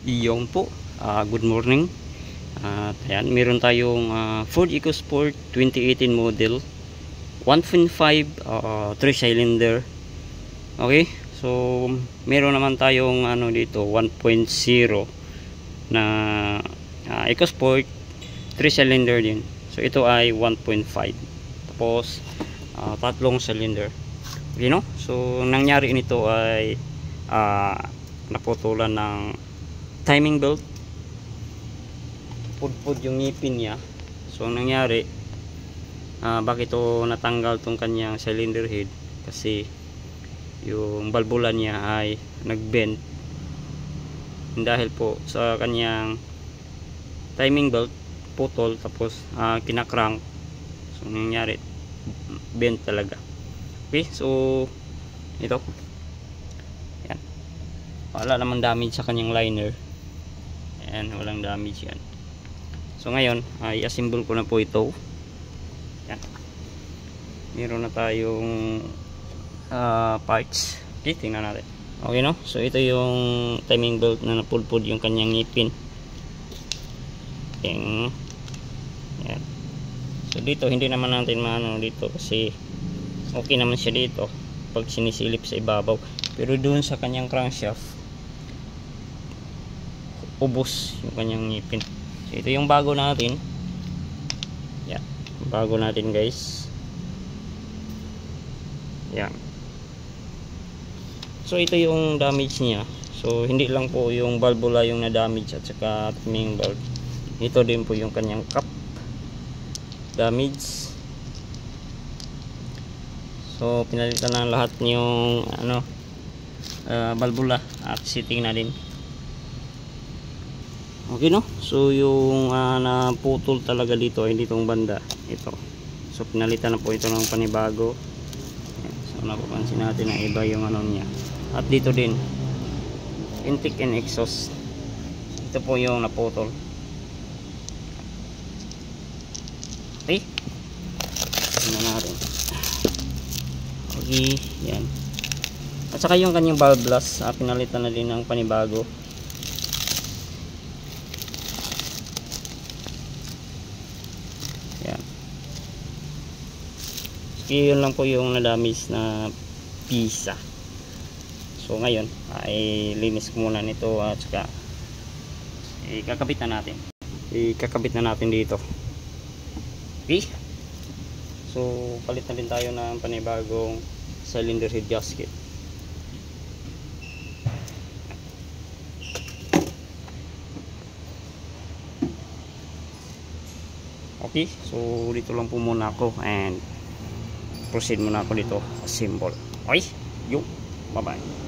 Iyon po, good morning. Ayan, meron tayong Ford EcoSport 2018 model 1.5 3 cylinder. Okay, so meron naman tayong dito 1.0 na EcoSport 3 cylinder din. So ito ay 1.5, tapos tatlong cylinder. Okay, no? So nangyari nito ay naputulan ng timing belt, pudpud yung ngipin niya. So ang nangyari, bakit ito natanggal tong kanyang cylinder head, kasi yung balbula niya ay nagbend dahil po sa kanyang timing belt putol, tapos kinakrank. So nangyari, bend talaga. Okay, so ito, yan, wala namang damage sa kanyang liner. Ayan, walang damage yan. So ngayon, i-assemble ko na po ito. Yan, meron na tayong parts. Okay, tingnan natin. Okay, no? So ito yung timing belt na napulpud yung kanyang ngipin. Yan. So dito hindi naman natin maano dito, kasi okay naman siya dito pag sinisilip sa ibabaw. Pero doon sa kanyang crankshaft, ubos yung kanyang ngipin. So ito yung bago natin. Yan, bago natin, guys. Yan. So ito yung damage niya. So hindi lang po yung valvula yung na damage at saka timing belt, ito din po yung kanyang cap damage. So pinalitan na lahat yung valvula at sitting na din. Okay, no? So yung naputol talaga dito ay ditong banda ito. So pinalitan na po ito ng panibago. So napapansin natin na iba yung niya. At dito din, intake and exhaust, ito po yung naputol. Okay, tingnan natin. Okay, yan. At saka yung kanyang valve blast, pinalitan na din ng panibago. Yan. So yun lang po yung na-damage na pisa. So ngayon ay linis ko muna nito at saka ikakabit na natin dito. Okay, so palit na din tayo ng panibagong cylinder head gasket. Okay, so dito lang po muna ako and proceed muna ako dito assemble. Okay, bye bye.